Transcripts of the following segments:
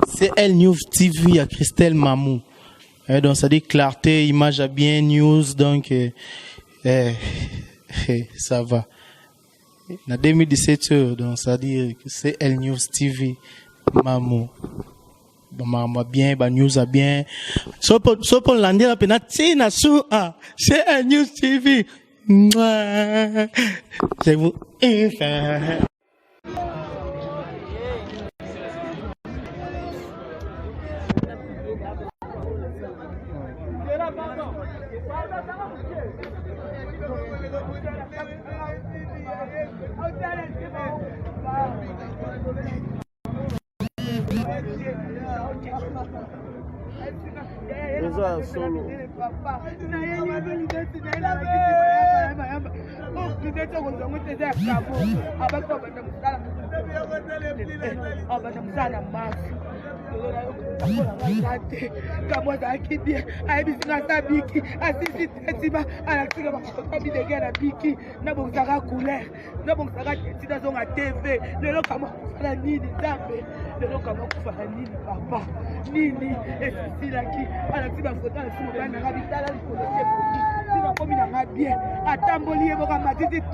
C'est Elle News TV à Christelle Mamou. Donc ça dit clarté, image à bien, news, donc ça va. En 2017, donc ça dit que c'est Elle News TV Mamou. Maman bien, news a bien. So pour l'année la peine, c'est Elle News TV. Je vous Déjà solo.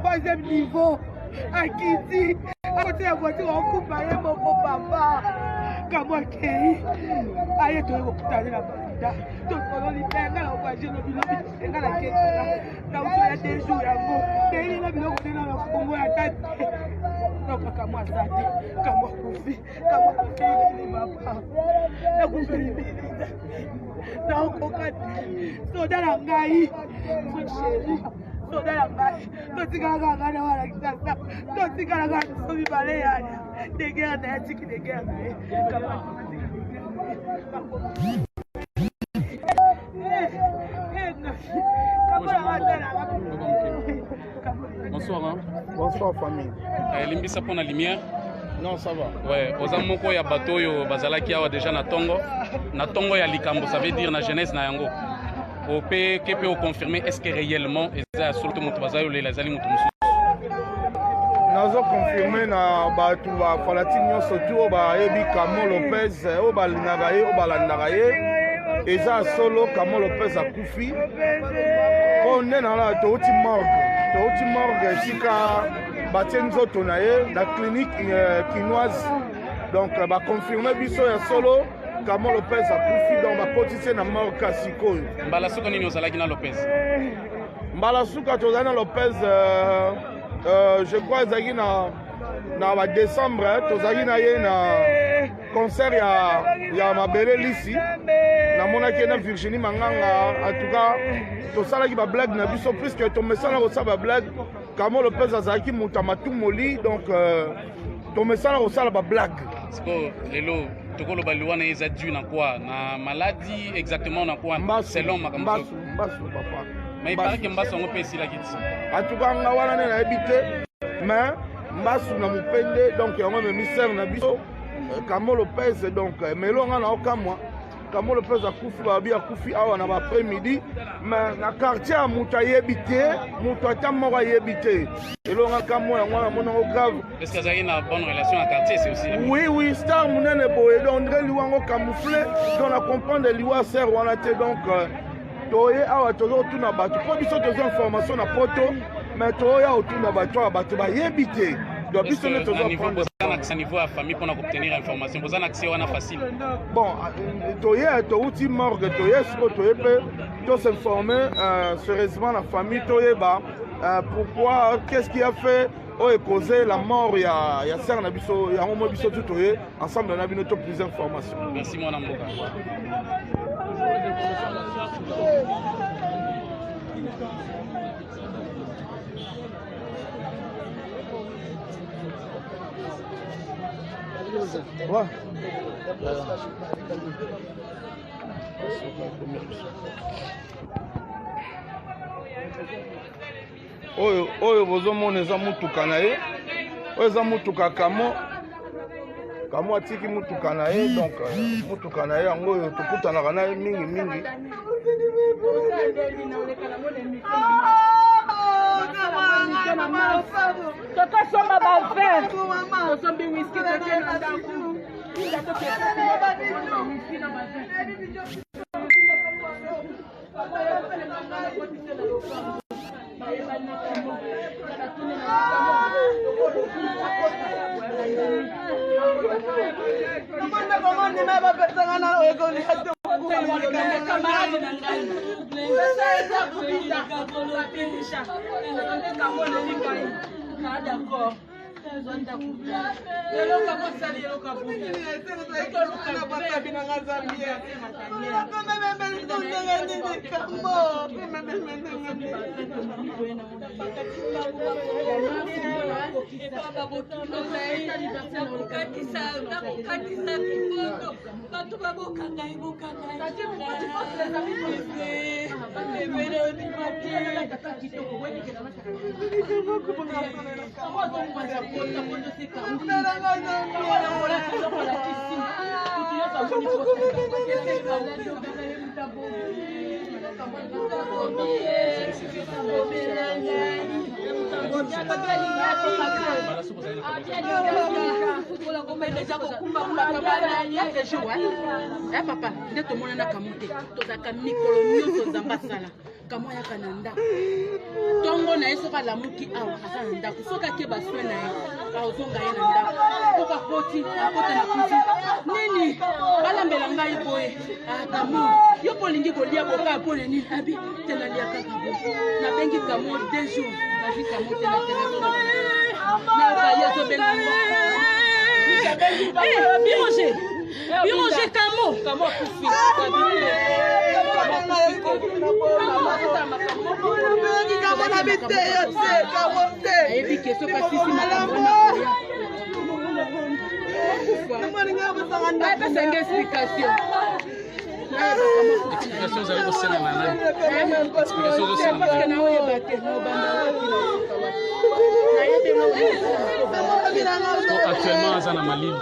Troisième niveau, à Kiti, à côté de la voiture, on coupe à mon papa. Comme Kéhi, aïe, tu es au la Banda. Tout le monde est là, on va gérer le bilan, et là, la question, là où tu as des jours, et il y a un bilan, on est dans le Congo, la tête. Non, pas moi, ça dit, comme moi, Koufi, il va pas. La Koufi, non, Kokate, Soda la Ngaï, mon chéri. Bonsoir. Hein? Bonsoir famille. Limbisa pour la lumière. Non, ça va. Ouais, aux amoko ya bateau yo bazalaki awa déjà na tongo ya likambo, ça veut dire na jeunesse na yango. Au P, qui peut confirmer est-ce que réellement eza surtout moto bazayo les lazali moto musu. Nazo confirmer na batu ba fanatique nyonso tu ba yebi Kamo Lopez o ba linaka ye o ba landaka ye eza solo Kamo Lopez akufi ko nena la touti morgue sika batie nzoto na ye na clinique quinoise donc ba confirmer biso ya solo Kamo Lopez akufi donc bakotise na morgue sikoyo. Mbala suka nini ozalaki na Lopez? Mbala suka tozali na Lopez je crois ezalaki na décembre tozalaki na ye na concert ya mabele lisi namonaki na Virginie Manganga. En tout cas tosalaki bablague na biso puisque tomesana kosala bablague. Kamo Lopez azalaki moto ya matumoli donc tomesana kosala bablague. Lelo tokolo baluana eza dû na quoi na maladie exactement na quoi selon makambo mbasu papa. Mais il paraît que Mbasu on peut la kiti. En tout cas nga wana na habité mais Mbasu na mupende donc yango me mystère na biso Kamo Lopez donc melonga na okamwa Kamo Lopez akufi babi akufi awa na après-midi mais na quartier ya muta yebité muta tamora yebité elonga kamo yango na mona grave. Est-ce que vous avez une bonne relation à quartier c'est aussi? Oui star munene boye donc André liwango camouflé donc na comprendre liwa ser wana te donc toye awa tozo tuna batu po biso tozo information na poto mais toya otuna batu batu ba yebité donc biso ne tozo prendre à niveau à famille pour obtenir information vous en accès wana facile. Bon toye to outil morgue toye siko toye pe to s'informer sérieusement la famille toye ba pourquoi qu'est-ce qui a fait causé la mort il y a sœur na biso ya mo biso tout toye ensemble na bino to plus d'informations. Merci mon amour. Ouais. Oyo bozomona eza mutuka na ye oyo eza mutuka Kamo atiki mutuka na ye donc mutuka na ye yango oyo tokutanaka na ye mingi D'accord. Papa, nde tomona na kamote tozaka mikolo nyonso zamba sala kamo ya kananda tongo na yeso ka lamuki awa asa na ndako soka ke baswe na ye azonga ye na ndako soka koti akote na kuti nini balambela ngai boye kamo yo polingi kolia boka pole ni abi tena lia kaka bo na bengi kamo 2 jours na vi kamo tena telefone na ba yeso bengi Biroger Kamo kufi. Actuellement, à Zana Malil.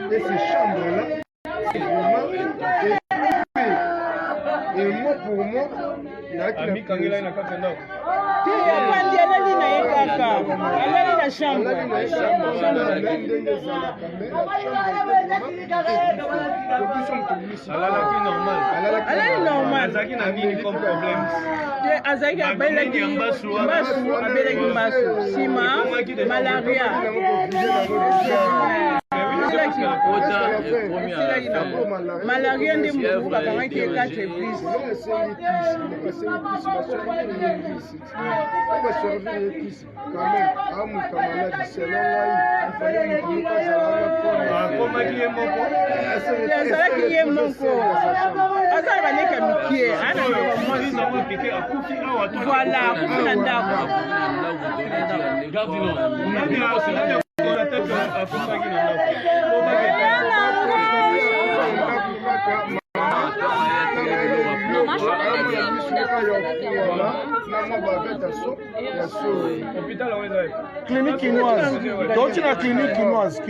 Et ces chambres-là, et moi pour moi, il y a qui Malaria ndi mbuku bakanga ki 4 épices. Clinique quinoise. Donc tu as clinique quinoise.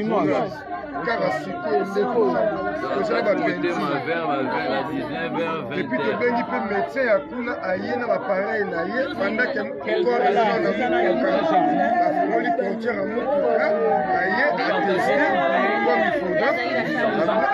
Et puis tu bénis peu médecin à kuna aïe na appareil na yé pendant que corps est dans le folie frontière à motuka aïe à tester comme il faudra nous sommes en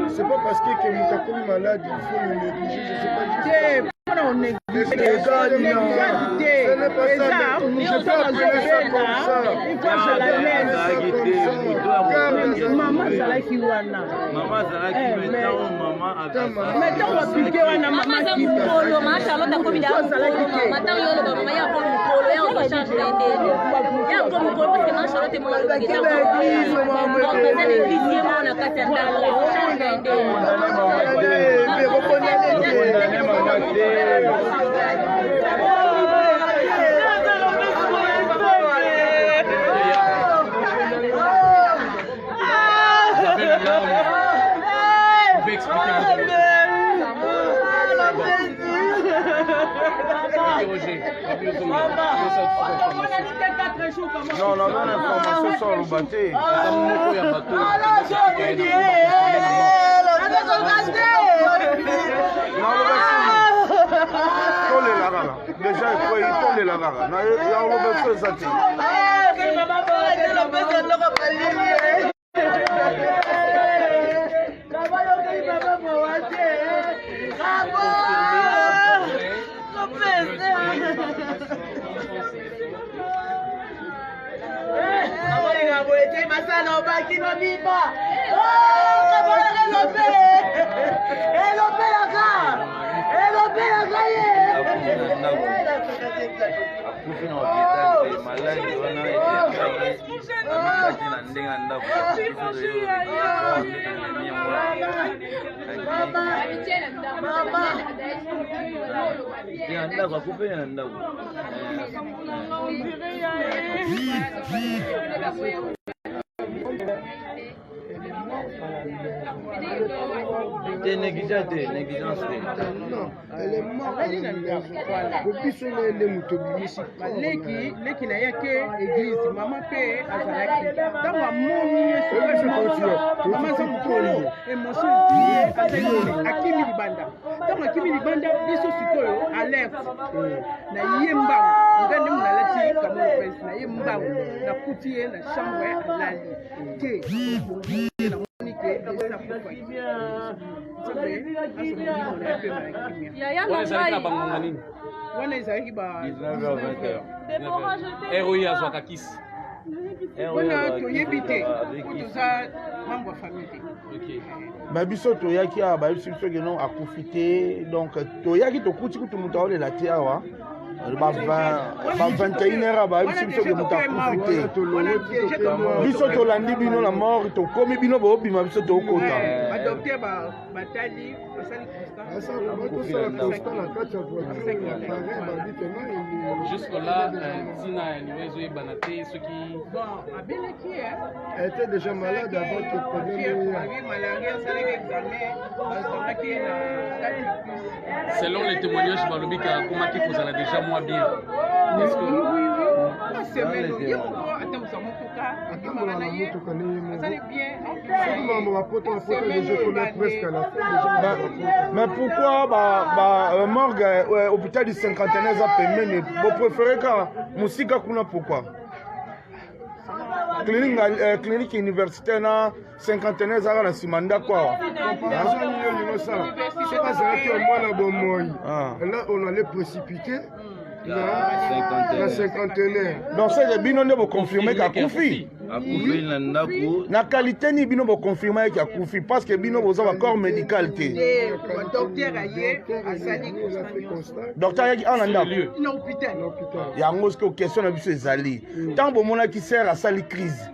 c'est pas parce que quelqu'un est malade, il faut le négliger, je sais pas. On néglige ce n'est pas ça, je peux appeler ça comme ça. Maman Zalaki wana. Maman Zalaki maintenant on va piquer wana maman qui polo, maman Charlotte a commis la maintenant yo le maman ya comme polo et on va changer d'idée. Ya comme polo parce que maman Charlotte est mon on faisait l'église on a cassé dans on change d'idée. Mais reconnaissez non, l'information sur le bateau. Déjà, il faut y tourner la rara. Il y a un peu de ça. T'es négligence. Non, elle est morte. Depuis son leki na yake église mama pe azalaki tango amoni yesu mama zokolo émotion akimi libanda tango akimi libanda biso sikoyo alerte na yemba ngande munalati kamolo prince na yemba na kutie na chambre alali te ROI à Zwakakis. Babiso toyaki a babiso que non a profité donc toyaki to kuti kutu mutaole la tiawa ba 21h ba biso que muta profité biso to landi bino la mort to komi bino bo bima biso to kota adopter ba batali jusque là Tina Niwezo et Banaté ceux qui elle était déjà malade avant que le problème selon les témoignages Balobika Komaki vous allez déjà moins bien. Est-ce que semaine yo ata musango toka akimala na ye ça est bien mais pourquoi morgue hôpital du cinquantenaire za pembeni vous préférez ka musika kuna pourquoi clinique universitaire na cinquantenaire ezalaka na nsima ndako awa là on allait précipiter la cinquantenaire. Donc c'est bino nde confirmer ka kufi. Na qualité ni bino confirmer ka kufi parce que bino boza ba corps médical te. Docteur aye asali docteur yaki en ndako. Na hôpital. Ya ngosko question na biso ezali. Tant bo mona ki sert asali crise.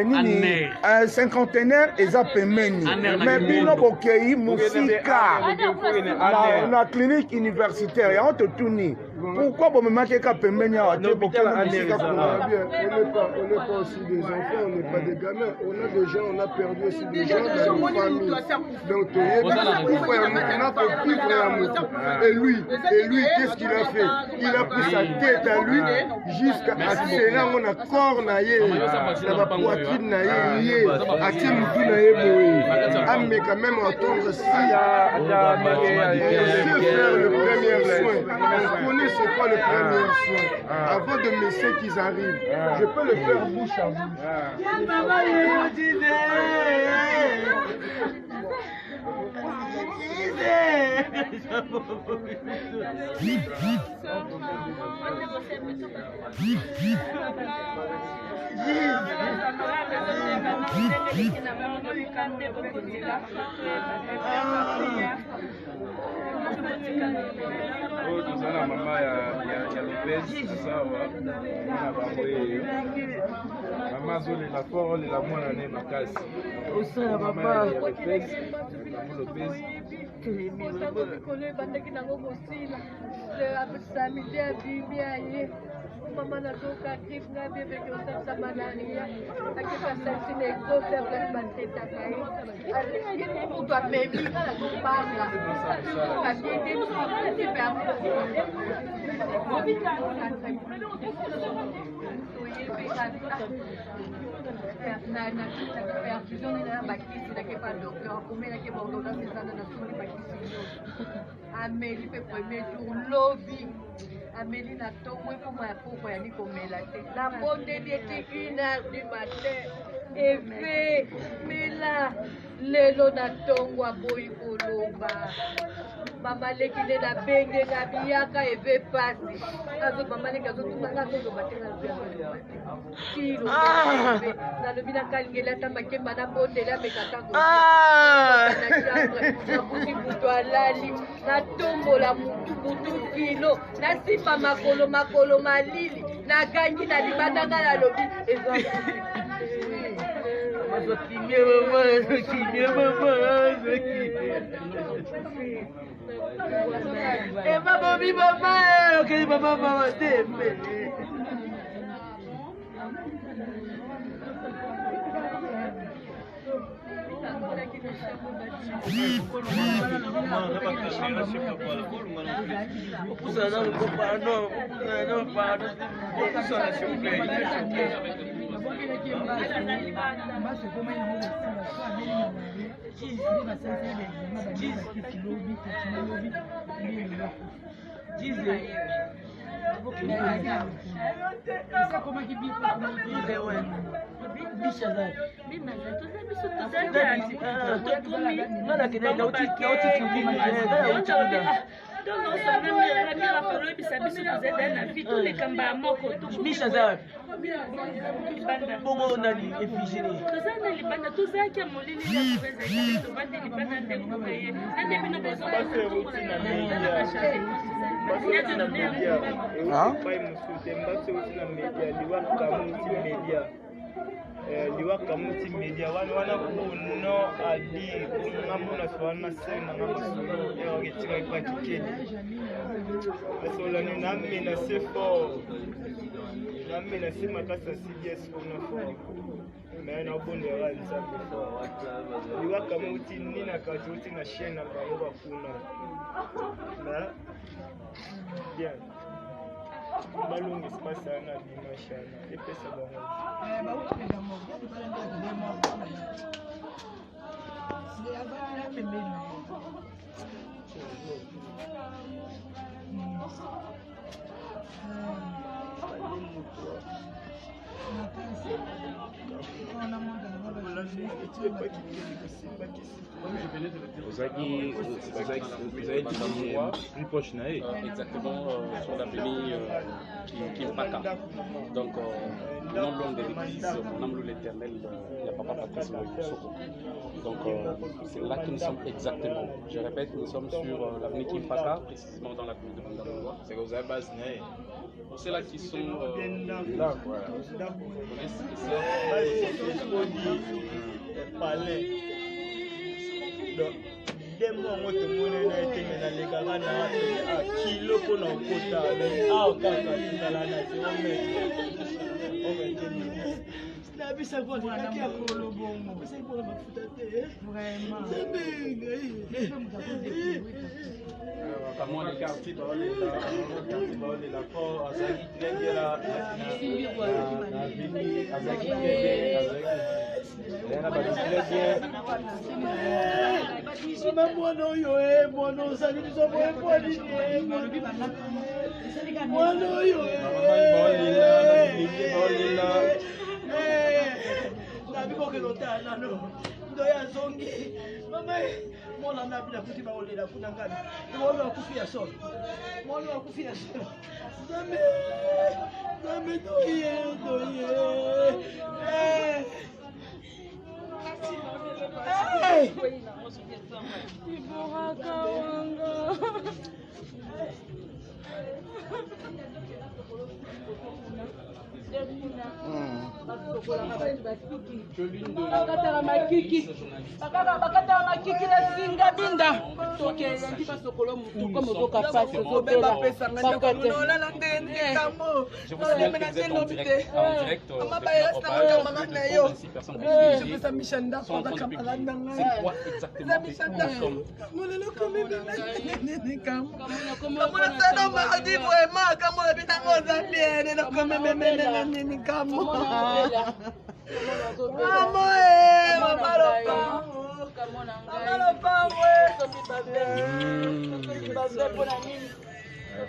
Nini cinquantenaire eza pemeni. Mais bino bokei musika. Na clinique universitaire ya on te tourner. Pourquoi vous me marquez qu'à Pemenia à l'hôpital? On n'est pas aussi des enfants, on n'est pas des gamins. On a des gens, on a perdu aussi des gens dans nos familles. Donc, et lui, qu'est-ce qu'il a fait? Il a pris sa tête à lui jusqu'à Sénat, on a corps naïe, la poitrine naïe, à Timoutou naïe, mais quand même entendre ça. On sait faire le premier soin. On connaît c'est quoi le premier soin avant de me laisser qu'ils arrivent. Je peux le faire bouche à bouche. Tuzana mama ya Lopez sawa na baboye mama zole la fort la mwana ne makasi osala mama ya Lopez Mama natoka grip na bebe kwa sababu malaria akipata sina exhaust plus bateta kai aliyeni mtu amebi kupanga kabidi Amélie fait premier jour lobby. Amélie n'a tombé pour moi pour y aller comme la tête. La bonne était 1h du matin. Et fait, mais là, le lona tongo a boy koloba. Mama lekile na benge na biaka e ve passer. Azo mama le kazo tubanga to batela na kilo. Na lo bina kalingela tamba kemba na botela mekata go. Na kuti kuto alali na tombo la mutu kilo na sipa makolo malili na gangi na libanda na lobi eza. Kimie mama. Eh maman, mi maman, ok maman tembe. liwaka multimédia wana kuno adi ngamona swana sena ngamasolo ewaketinga ipatikeni asola ni namina se fort namina se makasa CBS kuna fort mais na bonde ya nzambe fort liwaka multi nina kajuti na chaîne na bango bakuna mais bien balongisa basala na dimanche wana epesa bango plus proche exactement sur l'avenue Kimpaka. Donc, non loin de l'église, non loin de l'éternel, il y a Papa Patrice Soko. Donc, c'est là que nous sommes exactement. Je répète, nous sommes sur l'avenue Kimpaka, précisément dans la commune de Bandamouwa. C'est que vous avez base. C'est là qui sont là, voilà. Palais. Donc, dès moi, on te monnaie na été na lekaka na kilo pour na kota mais kaka tala na na bisa kwa kaki ya kolo bongo c'est pour mafuta te vraiment comment les quartiers dans les la fort azaki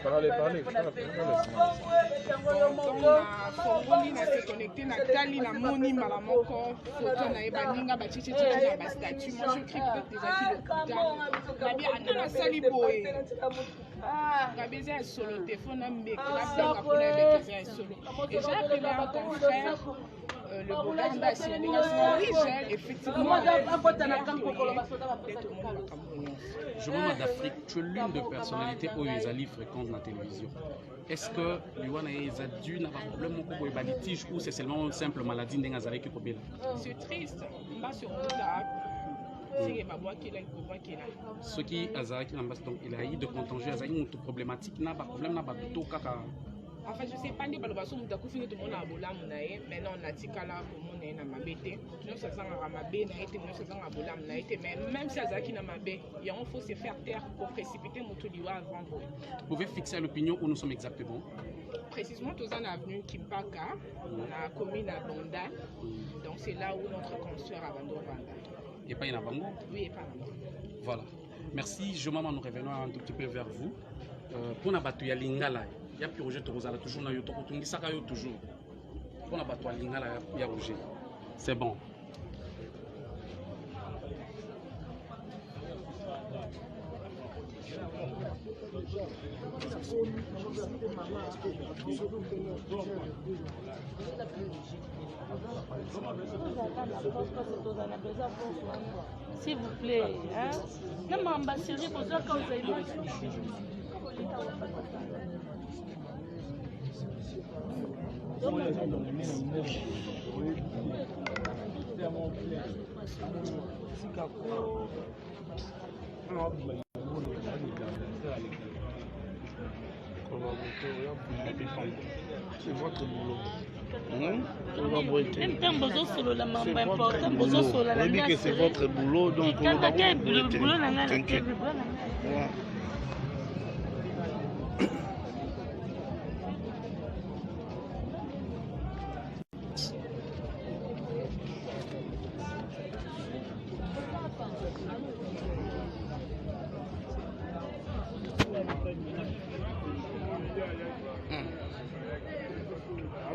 Parlez. Fongoli na se connecter na tali na moni mala moko photo na ebaninga ba chichi na ba statut. Moi je crie peut-être déjà qu'il le kuta. Na bien anana sali boye. Gabi c'est solo téléphone na mbeki la planga pour na mbeki c'est solo. Et j'ai appelé un confrère le Boganda si on est effectivement. Je vois d'Afrique, tu es l'une des personnalités où les alliés fréquentent la télévision. Est-ce que Luana et Zadu n'ont pas de problème pour les litiges ou c'est seulement une simple maladie d'Engazaré qui est c'est triste. On sur là. C'est ma voix qui est là, qui est là. Ce qui Azaré qui n'a pas de de contagion, Azaré une problématique, n'a pas de problème, n'a pas de tout caca. En fait, je sais pas si balobas sont d'accord fini de mon abola munae, maintenant on a tikala pour mon na mabete. Nous ça sang à mabé na été, nous ça sang à bola na été, mais même si Azaki na mabé, il faut se faire taire pour précipiter mon tout liwa avant. Vous pouvez fixer l'opinion où nous sommes exactement. Précisément, tous en avenue Kimpaka, on a commune à Banda, donc c'est là où notre consoeur a vendu Banda. Et pas en Bango? Oui, et pas en Bango. Voilà. Merci. Je m'en nous revenons un tout petit peu vers vous. Pour la bataille à Lingala. Il y a projet de Rosala toujours dans YouTube, tout ça toujours. Pour la bataille à Lingala, il y a projet. C'est bon. S'il vous plaît, hein? Non, mais ambassadeur, pour ça, quand vous avez c'est votre boulot. Même temps, besoin solo la maman important, besoin solo la maman. Que c'est votre boulot, donc quand le boulot n'a rien à faire.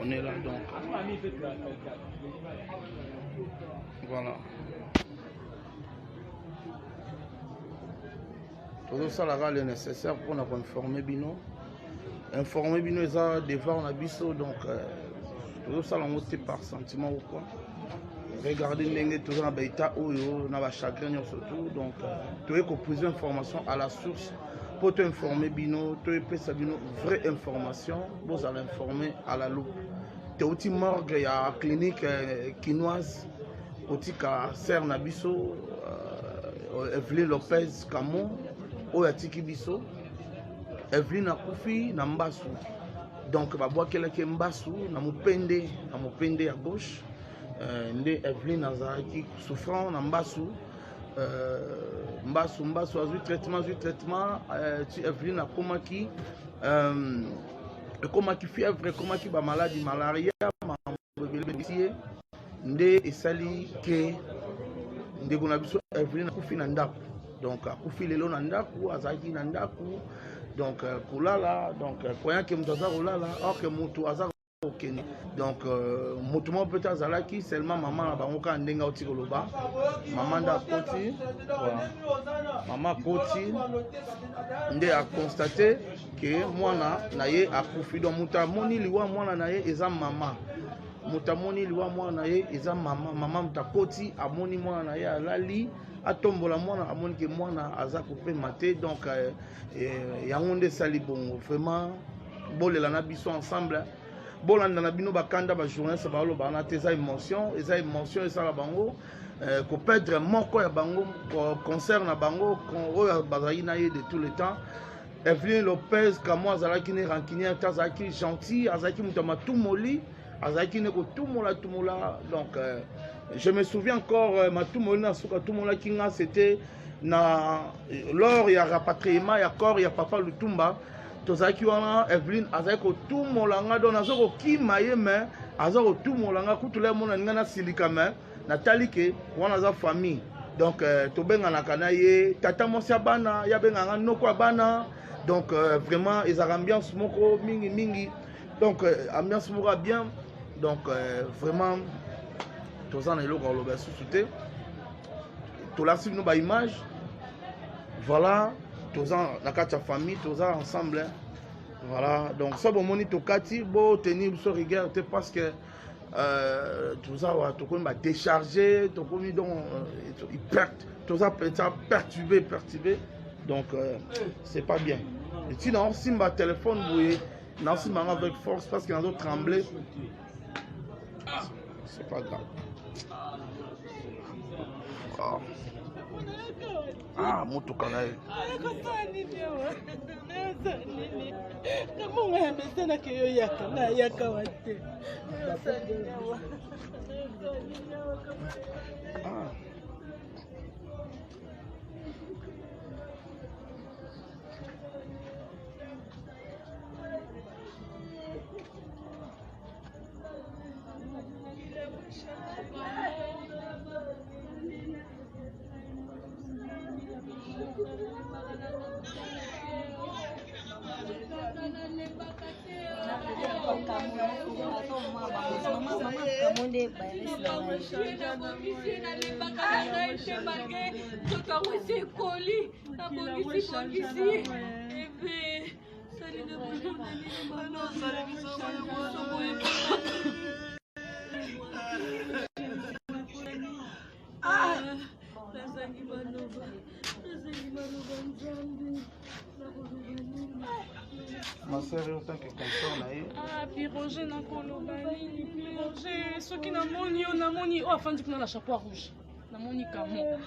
On est là donc. Voilà. Tout ça là est nécessaire pour nous informer bino. Informer bino les a devant on a biso donc tout ça là on est par sentiment ou quoi. Regardez n'engé toujours en état où on a chagrin surtout donc tu es que plus information à la source. Pour t'informer bino, tu peux savoir une vraie information, vous allez informer à la loupe. Tu es aussi morgue, il y a une clinique quinoise, aussi à Serre Nabiso, Evelyne Lopez Camon, ou à Tiki Biso, Evelyne Akoufi, Nambasu. Donc, je vois quelqu'un qui est Mbasu, Namupende à gauche, Evelyne Azaraki souffrant, Nambasu. Mbasu a eu traitement, tu Evelyne a comment qui fièvre, comment qui maladie malaria, ndé esali ke ndeko na biso Evelyne akufi na ndaku donc akufi lelo na ndaku azaki na ndaku donc kolala donc croyant que mutu aza kolala or que mutu aza okende donc mutu mo peut azalaki seulement maman na bango ka ndenga oti koloba maman nda koti maman koti nde a constaté que mwana na ye akufi donc mutu amoni liwa mwana na ye eza maman mutamoni liwa mwana ye eza mama mutakoti amoni mwana na ye alali atombola mwana amoni ke mwana aza kopema te donc yango nde sali bongo vraiment bolela na biso ensemble bolanda na bino bakanda ba journaliste baloba na te eza émotion esala bango ko perdre moko ya bango concert na bango oyo bazali na ye de tout le temps. Evelyne Lopez kamo azalaki ne rancunier azalaki gentil azalaki mutu matumoli azalaki ne ko tumola donc je me souviens encore matumoli na suka tumola kinga c'était na lors ya rapatriement ya corps ya papa Lutumba tozalaki wana Evelyne azalaki ko tumola nga donc azoko kima ye mais azoko tumola nga kutula mona nga na silika mais natali ke wana za famille donc tobengana kana ye tata mosia bana ya benganga noko bana donc vraiment ils ont ambiance moko mingi donc ambiance moko bien donc vraiment tous en elo ko loba sous-souté to la suite no ba image voilà tous en la quatre famille tous ensemble voilà donc ça bon moni to kati bo tenir so rigueur parce que tout ça va to comme décharger to comme donc il perd tout ça perturbé donc c'est pas bien et sinon si ma téléphone bouillé non si ma avec force parce qu'il y a d'autres trembler c'est pas grave ah moto kanae kama unayambesana keyo yaka na yaka wate ma sœur autant que consort ah Piroger na kolobani Piroger soki namoni oh afandi kuna na chapeau rouge namoni kamo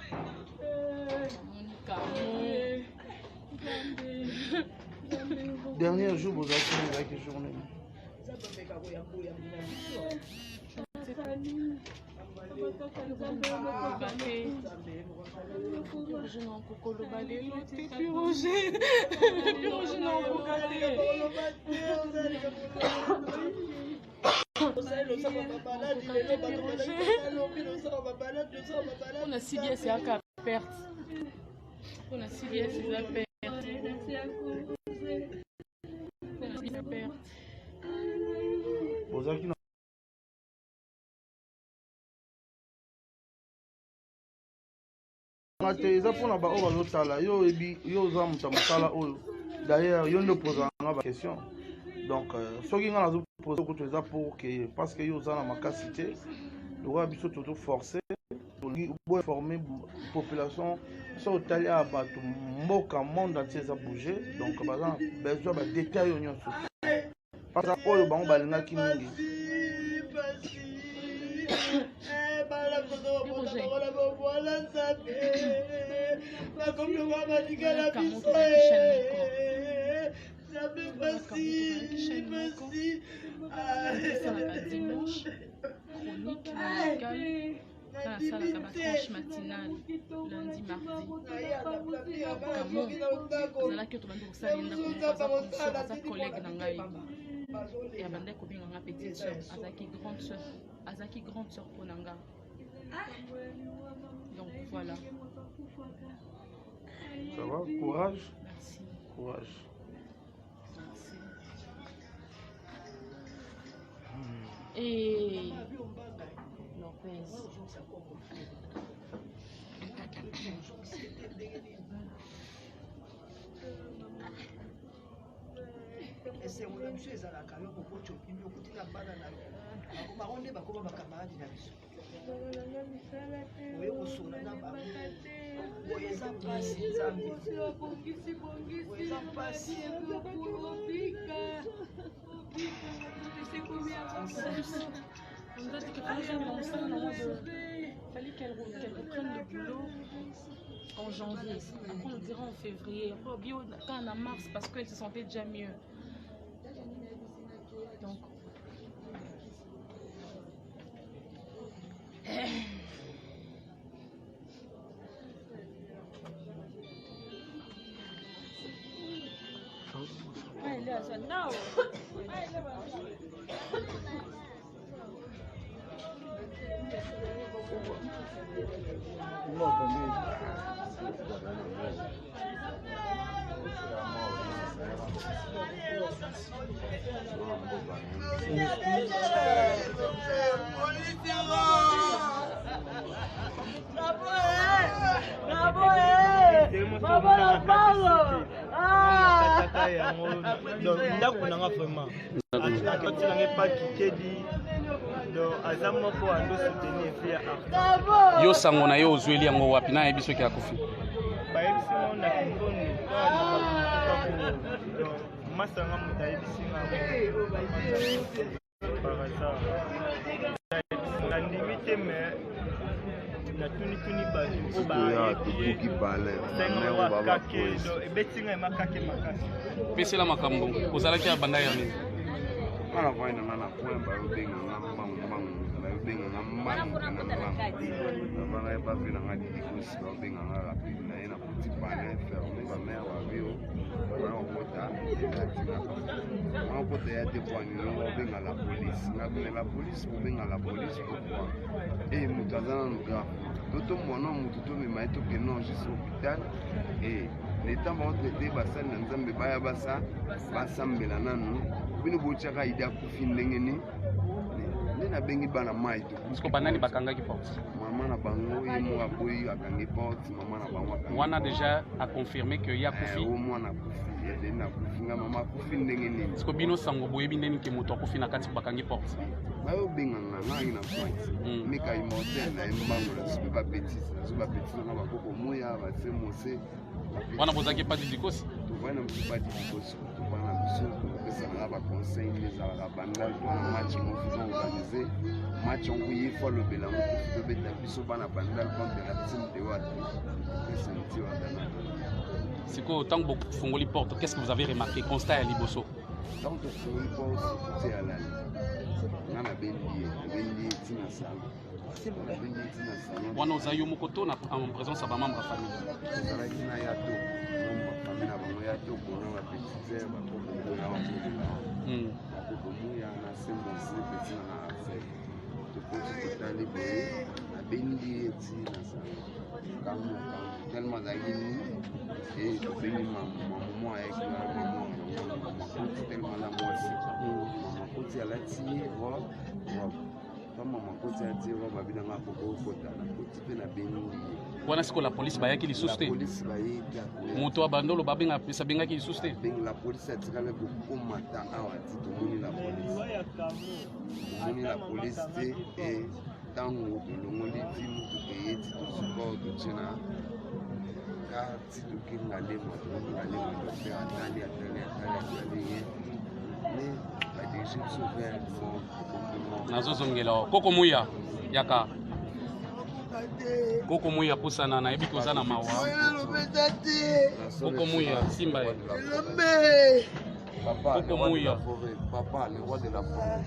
dernier jour vous avez avec les journées Piroger na kokoloba lelo te Piroger na kokoloba On a si bien c'est à perte. On a si bien c'est à perte. eza mpona baoyo bazotala yo oyebi yo oza moto ya mosala oyo d'ailleurs yo nde opozanga baquestion donc soki ngai nazopose kutu eza pour ke parce que yo oza na makasi te lokola biso tozoforce tolingi boinforme population so otali ya bato mboka monde entier eza bouge donc baza na besoin badetail oyo nyonso parce oyo bango balingaki mingi nasalaka batranche matinale lundi mardi Camon ezalaki oyo tobandi kosala ye ndako aza collègue na ngai e abandaki kobenga nga petite sœur azalaki grande sœur mpo na nga donc voilà. Ça va, courage. Merci. Courage. Merci. Et Lopez. esengola biso ezalaka yo kokocopi yokutina bana na yo bango nde bakoma bakamaradi na biso oye kosola na bango oyo eza mpasi nzambe oyo eza mpasi fallait qu'elle reprenne le boulot en janvier. Après, on dirait en février. Après, quand en mars, parce qu'elle se sentait déjà mieux. Donc. ndako nanga vraiment akotinanga epaki kedi aza moko ando soutenir fi ya art yo sango na yo ozweli yango wapi nayebi soki akufi bayebisi ngo na kingondo masanga moto ayebisinga par hasard nandimi te mais natunituni bato bayebisengakake ebetinga emakake makasi pesela makambo ozalaki ya banda ya nini wana vaina na point bayobenganga bayobenganga mbangu na mbangu bavanga ye bavena nga didikosi babenganga rapide na ye na petit panel ferme bamere babio wana kokota wana kokota ya te poanilo babenga la police ngabene la police bobenga la police pourquoi e moto aza nanu grave toto mwana moto tomema ye tokende juste hôpital e leta bango traité basali na nzambe baya basambela nanu bino botiaka ide akufi ndenge nini nde nabengi bana mai to banani bakangaki porte mama na bango ye moko aboyi akangi porte mama na bango wana déjà a confirmé que ye akufi o mwana akufi edeni akufi nga mama akufi ndenge nini siko bino sango boyebi ndeni ke moto akufi na kati bakangi porte bayobenganga ngai na pointe mika immortel na ye mbangola soki bapetisi nanga bakoko moya base mose wana bozalaki pas didikosi tovai na mosu pas didikosi tovana biso topesanga baconseil nde ezalaka bandal mpona match mofuza organise match yango ye fo alobela mokufi tobeta biso bana bandal pambela time de wate pesa nti watana sikoyo ntango bofungoli porte qu'est-ce que vous avez remarqué constat ya liboso ntango tofungoli porte te alali nga nabendi ye ntina sala s'il vous plaît. wana oza yo moko to en présence ya bamembre ya famille ezalaki na ya to famille na bango ya to mpona bapetite bakokomuya na sembosi petina na affaire tokoti totali boye nabendi eti na kambo tellement azalaki nini e tobengi mamomo ayaki na makoti tellement na mwasi makoti alati robe kama makoti ati robe abinanga kokokota nakoti mpe nabengi wana siko la police bayaki lisusu te moto ya bandolo babengapesa bengaki lisusu te la police atikala kokomata awa ti tomoni la police te e ntango tolongoli ti motuka eyeti tosupport totie na ka ti tokenga lema tofe atali ye me badirige biso vers nazozongela koko muya yaka koko muya pusana nayebi koza na mawa koko muya simba ye Papa, le roi de la forêt.